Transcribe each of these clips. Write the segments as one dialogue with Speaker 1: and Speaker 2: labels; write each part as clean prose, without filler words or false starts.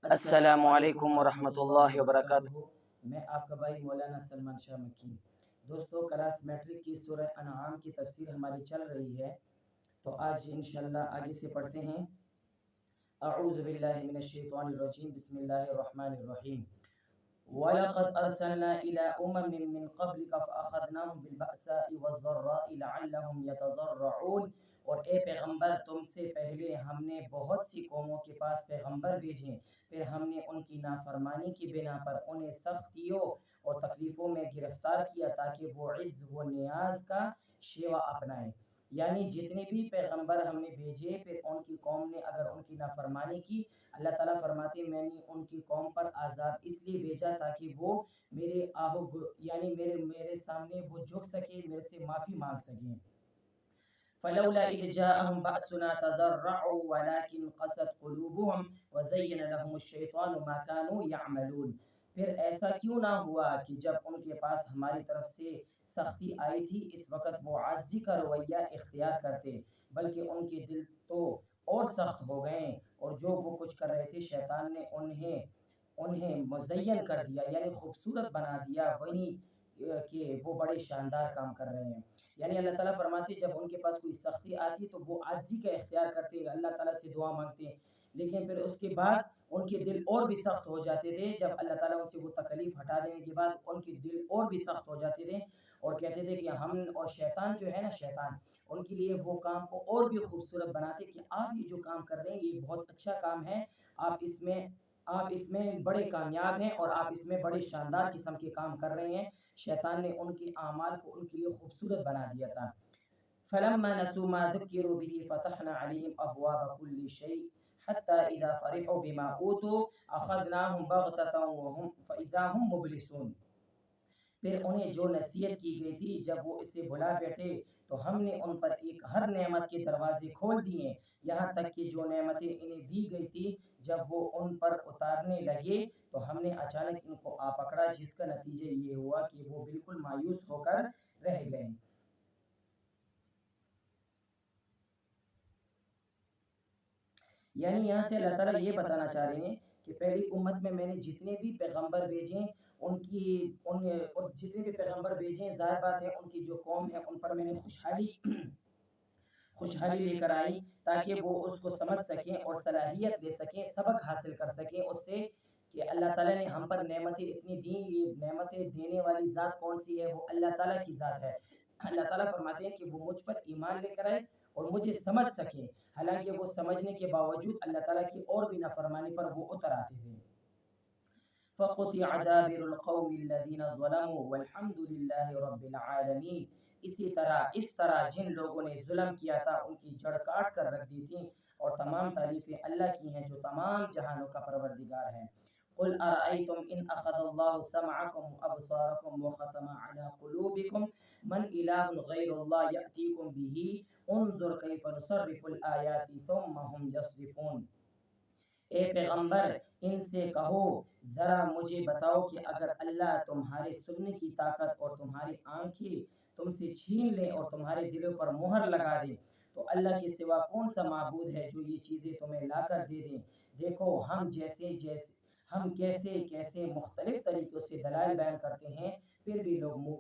Speaker 1: السلام علیکم ورحمۃ اللہ وبرکاتہ۔ میں آپ کا بھائی مولانا سلمان شاہ مکی۔ دوستو، کلاس میٹرک کی سورہ انعام کی تفسیر ہماری چل رہی ہے، تو آج انشاءاللہ آگے سے پڑھتے ہیں۔ اعوذ باللہ من الشیطان الرجیم، بسم اللہ الرحمن الرحیم۔ وَلَقَدْ أَرْسَلْنَا إِلَىٰ أُمَمٍ مِّن قَبْلِكَ فَأَخَذْنَاهُم بِالْبَأْسَاءِ وَالضَّرَّاءِ لَعَلَّهُمْ يَتَضَرَّعُونَ۔ اور اے پیغمبر، تم سے پہلے ہم نے بہت سی قوموں کے پاس پیغمبر بھیجے، پھر ہم نے ان کی نافرمانی کی بنا پر انہیں سختیوں اور تکلیفوں میں گرفتار کیا تاکہ وہ عجز و نیاز کا شیوا اپنائیں۔ یعنی جتنے بھی پیغمبر ہم نے بھیجے، پھر ان کی قوم نے اگر ان کی نافرمانی کی، اللہ تعالیٰ فرماتے ہیں میں نے ان کی قوم پر عذاب اس لیے بھیجا تاکہ وہ میرے یعنی میرے سامنے وہ جھک سکے، میرے سے معافی مانگ سکیں۔ فلولا اذ جاءهم بأسنا تضرعوا ولكن قست قلوبهم وزين لهم الشيطان ما كانوا يعملون۔ پھر ایسا کیوں نہ ہوا کہ جب ان کے پاس ہماری طرف سے سختی آئی تھی، اس وقت وہ عاجزی کا رویہ اختیار کرتے، بلکہ ان کے دل تو اور سخت ہو گئے، اور جو وہ کچھ کر رہے تھے شیطان نے انہیں مزین کر دیا، یعنی خوبصورت بنا دیا، وہی کہ وہ بڑے شاندار کام کر رہے ہیں۔ یعنی اللہ تعالیٰ فرماتے جب ان کے پاس کوئی سختی آتی تو وہ عاجزی کا اختیار کرتے، اللہ تعالیٰ سے دعا مانگتے، لیکن پھر اس کے بعد ان کے دل اور بھی سخت ہو جاتے تھے۔ جب اللہ تعالیٰ ان سے وہ تکلیف ہٹا دینے کے بعد ان کے دل اور بھی سخت ہو جاتے تھے، اور کہتے تھے کہ ہم اور شیطان جو ہے نا، شیطان ان کے لیے وہ کام کو اور بھی خوبصورت بناتے کہ آپ یہ جو کام کر رہے ہیں یہ بہت اچھا کام ہے، آپ اس میں بڑے کامیاب ہیں اور آپ اس میں بڑے شاندار قسم کے کام کر رہے ہیں۔ شیطان نے ان کے اعمال کو ان کے لیے خوبصورت بنا دیا تھا۔ فلما نسوا ما ذكروا به فتحنا عليهم ابواب كل شيء حتى اذا فرحوا بما اوتوا اخذناهم بغتة فاذا هم مبلسون۔ پھر انہیں جو نصیحت کی گئی تھی جب وہ اسے بھلا بیٹھے تو ہم نے ان پر ایک ہر نعمت کے دروازے کھول دیے، یہاں تک کہ جو نعمتیں انہیں دی گئی تھی جب وہ ان پر اتارنے لگے تو ہم نے اچانک ان کو آ پکڑا، جس کا نتیجہ یہ ہوا کہ وہ بالکل مایوس ہو کر رہ گئے۔ یعنی یہاں سے اللہ تعالیٰ یہ بتانا چاہ رہے ہیں کہ پہلی امت میں نے جتنے بھی پیغمبر بھیجے اور جتنے بھی پیغمبر بھیجے، ظاہر بات ہے ان کی جو قوم ہے ان پر میں نے خوشحالی لے کر آئی تاکہ وہ اس کو سمجھ سکیں اور صلاحیت لے سکیں، سبق حاصل کر سکیں اس سے کہ اللہ تعالیٰ نے ہم پر نعمتیں اتنی دی، یہ نعمتیں دینے والی ذات کون سی ہے؟ وہ اللہ تعالیٰ کی ذات ہے۔ اللہ تعالیٰ فرماتے ہیں کہ وہ مجھ پر ایمان لے کر آئے اور مجھے سمجھ سکیں، حالانکہ وہ سمجھنے کے باوجود اللہ تعالیٰ کی اور بھی نافرمانی پر وہ اتر آتے تھے۔ فَقُطِعَ دَابِرُ الْقَوْمِ الَّذِينَ ظَلَمُوا وَالْحَمْدُ لِلَّهِ رَبِّ الْعَالَمِينَ۔ اسی طرح جن لوگوں نے ظلم کیا تھا ان کی جڑ کاٹ کر رکھ دی تھی، اور تمام تعریفیں اللہ کی ہیں جو تمام جہانوں کا پروردگار ہے۔ قل ارأيتم ان اخذ الله سمعكم وابصاركم وختم على قلوبكم من اله غير الله يأتيكم به انظر كيف نصرف الآيات ثم هم يصدفون۔ اے پیغمبر، ان سے کہو ذرا مجھے بتاؤ کہ اگر اللہ تمہارے سننے کی طاقت اور تمہاری آنکھیں تم سے چھین لے اور تمہارے دلوں پر مہر لگا دے تو اللہ کے سوا کون سا معبود ہے جو یہ چیزیں تمہیں لا کر دے دیں؟ دیکھو ہم کیسے مختلف طریقوں سے دلائل بیان کرتے ہیں، پھر بھی لوگ منہ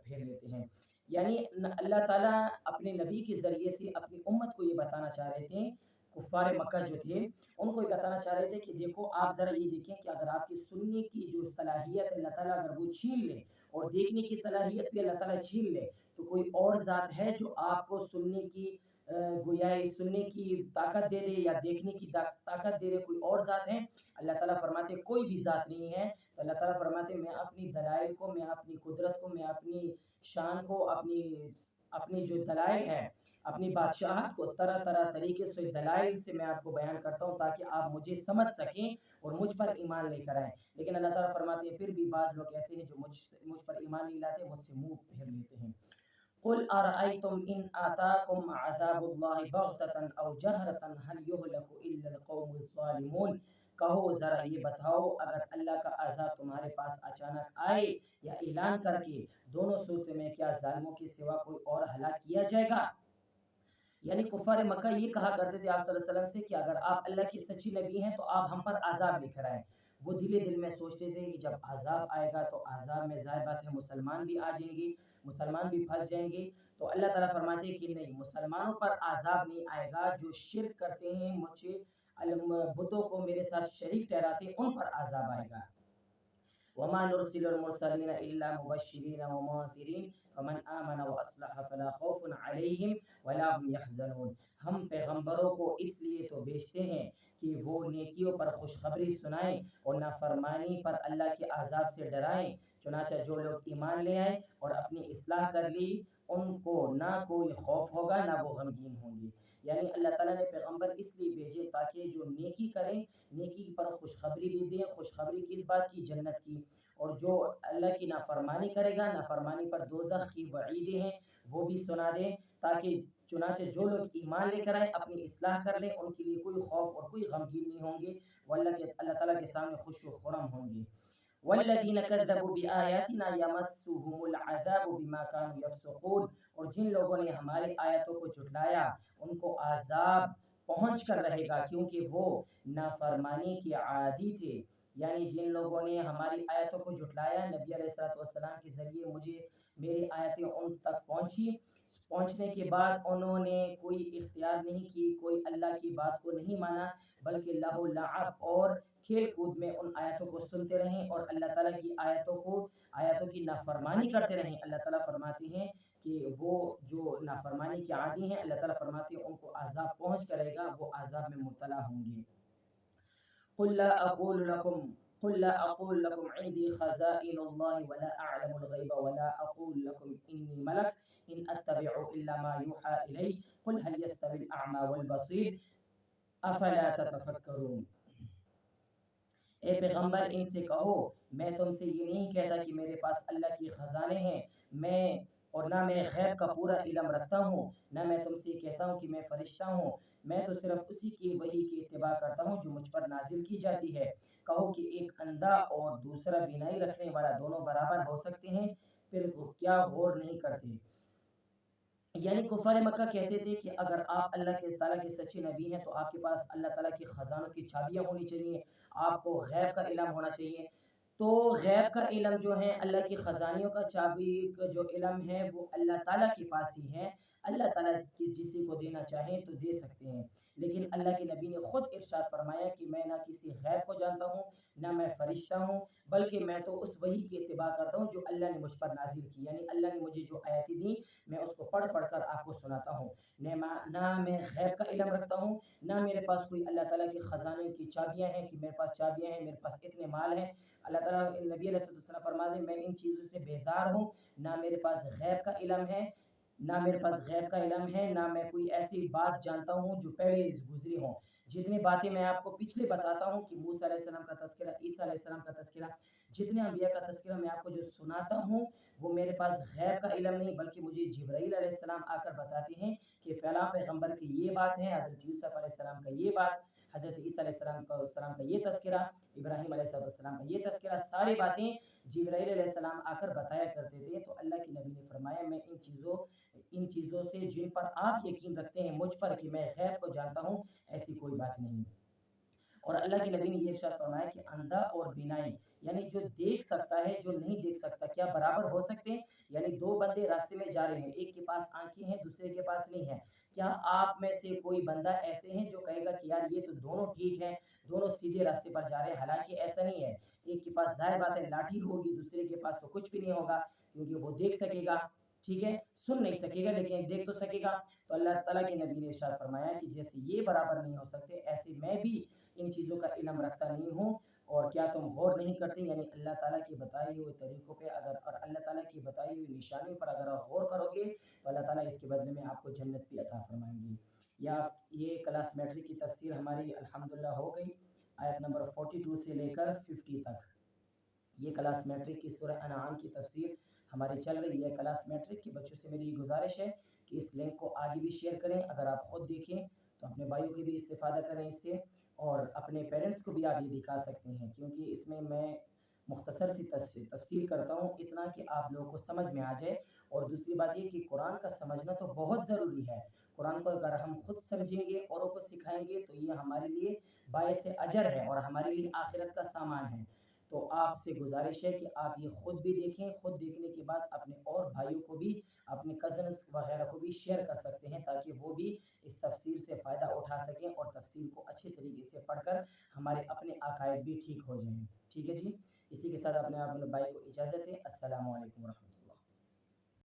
Speaker 1: پھیر لیتے ہیں۔ یعنی اللہ تعالیٰ اپنے نبی کے ذریعے سے اپنی امت کو یہ بتانا چاہ رہے تھے، کفار مکہ جو تھے ان کو یہ بتانا چاہ رہے تھے کہ دیکھو آپ ذرا یہ دیکھیں کہ اگر آپ کی سننے کی جو صلاحیت اللہ تعالیٰ اگر وہ چھین لے اور دیکھنے کی صلاحیت بھی اللہ تعالیٰ چھین لے تو کوئی اور ذات ہے جو آپ کو سننے کی سننے کی طاقت دے دے یا دیکھنے کی طاقت دے دے؟ کوئی اور ذات ہے؟ اللہ تعالیٰ فرماتے کوئی بھی ذات نہیں ہے۔ تو اللہ تعالیٰ فرماتے میں اپنی دلائل کو، میں اپنی قدرت کو، میں اپنی شان کو، اپنی جو دلائل ہے، اپنی بادشاہت کو طرح طرح طریقے سے دلائل سے میں آپ کو بیان کرتا ہوں تاکہ آپ مجھے سمجھ سکیں اور مجھ پر ایمان لے کر آئیں۔ لیکن اللہ تعالیٰ فرماتے ہیں پھر بھی بعض لوگ ایسے ہیں جو مجھ پر ایمان نہیں لاتے، مجھ سے منہ پھیر لیتے ہیں۔ قل ارأيتم ان آتاكم عذاب الله بغتة او جهرة هل يهلك الا القوم الظالمون۔ کہو ذرا یہ بتاؤ اگر اللہ کا عذاب تمہارے پاس اچانک آئے یا اعلان کر کے، دونوں صورت میں کیا ظالموں کے سوا کوئی اور ہلاک کیا جائے گا؟ यानी कुफ़ार मक्का ये कहा करते थे आप सल्लल्लाहु अलैहि वसल्लम से कि अगर आप अल्लाह के सच्ची नबी हैं तो आप हम पर आज़ाब लेकर आए। वो दिले दिल में सोचते थे कि जब आज़ाब आएगा तो आज़ाब में ज़ाहिर बात है मुसलमान भी आ जाएंगे, मुसलमान भी फंस जाएंगे। तो अल्लाह ताला फरमाते हैं कि नहीं, मुसलमानों पर आज़ाब नहीं आएगा, जो शिर्क करते हैं, मुझे बुतों को मेरे साथ शरीक ठहराते हैं, उन पर आज़ाब आएगा। वमा नुरसिलुल मुरसलीन इल्ला मुबश्शिरीन व मुनज़िरीन फमन आमन व अस्लह फला खौफुन अलैहिम वला हुम यहज़नून। हम पैगंबरों को इसलिए तो भेजते हैं कि वो नेकियों पर खुशखबरी सुनाएं और नाफरमानी पर अल्लाह के अज़ाब से डराएं। चुनांचे जो लोग ईमान ले आए और अपनी इस्लाह कर ली, उनको ना कोई खौफ होगा ना वो गमगीन होंगे। यानी अल्लाह ताला ने पैगंबर इसलिए भेजे ताकि जो नेकी करें, नेकी पर खुशखबरी भी दें। खुशखबरी किस बात की? जन्नत की। और जो अल्लाह की नाफरमानी करेगा, नाफरमानी पर दोज़ख की वईदें हैं, वो भी सुना दें, ताकि चुनांचे जो लोग ईमान लेकर आए, अपनी इस्लाह कर लें, उनके लिए कोई खौफ और कोई गमगीन नहीं होंगे, वो अल्लाह ताला के सामने खुश व खुर्रम होंगे। वल्लज़ीन कज़्ज़बू बिआयातिना यमस्सुहुमुल अज़ाबु बिमा कानू यफ़सुकून। और जिन लोगों ने हमारी आयतों को झुठलाया, उनको आज़ाब पहुँच कर रहेगा, क्योंकि वो नाफरमानी के आदी थे। यानी जिन लोगों ने हमारी आयतों को झुठलाया, नबी अलैहिस्सलाम के ज़रिए मुझे मेरी आयतें उन तक पहुँची, पहुँचने के बाद उन्होंने कोई इख्तियार नहीं की, कोई अल्लाह की बात को नहीं माना, बल्कि लहू लअब और खेल कूद में उन आयतों को सुनते रहें और अल्लाह ताला की आयतों की नाफरमानी करते रहें। अल्लाह ताला फरमाते हैं कि वो जो नाफरमानी के आदी हैं, अल्लाह ताला फरमाते हैं उनको अज़ाब पहुँच करेगा, वो अज़ाब में मुब्तला होंगे। कुल ला अक़ूलु लकुम कुल ला अक़ूलु लकुम इंदी ख़ज़ाइनुल्लाहि वला अअलमुल ग़ैब वला अक़ूलु लकुम इन्नी मलक इन अत्तबिउ इल्ला मा यूहा इलैय कुल हल यस्तविल अअमा वल बसीर अफ़ला ततफ़क्करून। ए पैगंबर, इनसे कहो, मैं तुमसे ये नहीं कहता कि मेरे पास अल्लाह की खजाने हैं, मैं और ना मैं गैब का पूरा इल्म रखता हूँ, ना मैं तुमसे कहता हूँ कि मैं फरिश्ता हूँ। मैं तो सिर्फ उसी की वही की इत्तिबा करता हूँ जो मुझ पर नाजिल की जाती है। कहो कि एक अंधा और दूसरा बीनाई रखने वाला दोनों बराबर हो सकते हैं? फिर क्या गौर नहीं करते? यानी कुफ़ार मक्का कहते थे कि अगर आप अल्लाह के ताला के सच्चे नबी हैं तो आपके पास अल्लाह ताला के ख़ज़ानों की चाबियाँ होनी चाहिए, आपको गैब का इल्म होना चाहिए। तो गैब का इल्म जो है, अल्लाह की ख़ज़ानियों का चाबी का जो इल्म है वो अल्लाह ताला के पास ही है। अल्लाह ताला किसी को देना चाहें तो दे सकते हैं। लेकिन अल्लाह के नबी ने खुद इरशाद फरमाया कि मैं ना किसी गैब को जानता हूँ, ना मैं फरिश्ता हूँ, बल्कि मैं तो उस वही की इत्तिबा करता हूँ जो अल्लाह ने मुझ पर नाजिल की। यानी अल्लाह ने मुझे जो आयतें दी, मैं उसको पढ़ पढ़ कर आपको सुनाता हूँ। ना मैं गैब का इल्म रखता हूँ, ना मेरे पास कोई अल्लाह ताला के ख़जाने की चाबियाँ हैं कि मेरे पास चाबियाँ हैं, मेरे पास इतने माल हैं। अल्लाह ताला नबी अलैहिस्सलाम फरमाते हैं मैं इन चीज़ों से बेजार हूँ। ना मेरे पास गैब का इल्म है, ना मेरे पास गैब का इल्म है, ना मैं कोई ऐसी बात जानता हूँ जो पहले गुजरी हो। जितनी बातें मैं आपको पिछले बताता हूँ कि मूसा अलैहिस्सलाम का तज़किरा, ईसा अलैहिस्सलाम का तज़किरा, जितने अंबिया का तज़किरा मैं आपको जो सुनाता हूँ, वो मेरे पास गैब का इल्म नहीं, बल्कि मुझे जिब्राईल अलैहिस्सलाम आकर बताते हैं कि फ़लाँ पैगंबर की ये बात है, हज़रत यूसुफ अलैहिस्सलाम का ये बात, हज़रत ईसा अलैहिस्सलाम का ये तज़किरा, इब्राहीम अलैहिस्सलाम का ये तज़किरा, सारी बातें जिब्राईल अलैहिस्सलाम आकर बताया करते थे। तो अल्लाह के नबी ने फरमाया मैं इन चीज़ों से जिन पर आप यकीन रखते हैं मुझ पर कि मैं गैब को जानता हूँ, ऐसी कोई बात नहीं। और अल्लाह के नबी ने ये इरशाद फरमाया कि अंधा और बीनाई, यानी जो देख सकता है, जो नहीं देख सकता, क्या बराबर हो सकते हैं? यानी दो बंदे रास्ते में जा रहे हैं, एक के पास आंखें हैं, दूसरे के पास नहीं है। क्या आप में से कोई बंदा ऐसे हैं जो कहेगा कि यार ये तो दोनों ठीक हैं, दोनों सीधे रास्ते पर जा रहे हैं? हालांकि ऐसा नहीं है। एक के पास जाहिर बात है लाठी होगी, दूसरे के पास तो कुछ भी नहीं होगा, क्योंकि वो देख सकेगा, ठीक है, सुन नहीं सकेगा लेकिन देख तो सकेगा। तो अल्लाह ताला के नबी ने इरशाद फरमाया कि जैसे ये बराबर नहीं हो सकते, ऐसे मैं भी इन चीज़ों का इल्म रखता नहीं हूँ। और क्या तुम गौर नहीं करते? यानी अल्लाह ताला की बताई हुए तरीक़ों पे अगर और अल्लाह ताला की बताई हुई निशानियों पर अगर आप गौर करोगे तो अल्लाह ताला इसके बदले में आपको जन्नत भी अता फरमाएंगे। या ये क्लास मैट्रिक की तफसीर हमारी अल्हम्दुलिल्लाह हो गई, आयत नंबर 42 से लेकर 50 तक। ये क्लास मैट्रिक की सूरह अनआम की तफसीर हमारी चल रही है। क्लास मैट्रिक के बच्चों से मेरी गुजारिश है कि इस लिंक को आगे भी शेयर करें। अगर आप ख़ुद देखें तो अपने भाइयों की भी इस्तेफ़ादा करें इससे, और अपने पेरेंट्स को भी आप ये दिखा सकते हैं, क्योंकि इसमें मैं मुख्तसर सी तफसीर करता हूँ, इतना कि आप लोगों को समझ में आ जाए। और दूसरी बात ये कि कुरान का समझना तो बहुत ज़रूरी है। कुरान को अगर हम खुद समझेंगे, औरों को सिखाएंगे, तो ये हमारे लिए बायस अजर है और हमारे लिए आखिरत का सामान है। तो आपसे गुजारिश है कि आप ये खुद भी देखें, खुद देखने के बाद अपने और भाइयों को भी, अपने कज़न्स वगैरह को भी शेयर कर सकते हैं, ताकि वो भी इस तफसीर से फ़ायदा उठा सकें और तफसीर को अच्छे तरीके से पढ़कर हमारे अपने अकायद भी ठीक हो जाएं। ठीक है जी, इसी के साथ अपने भाई को इजाज़त दें। अस्सलामु अलैकुम।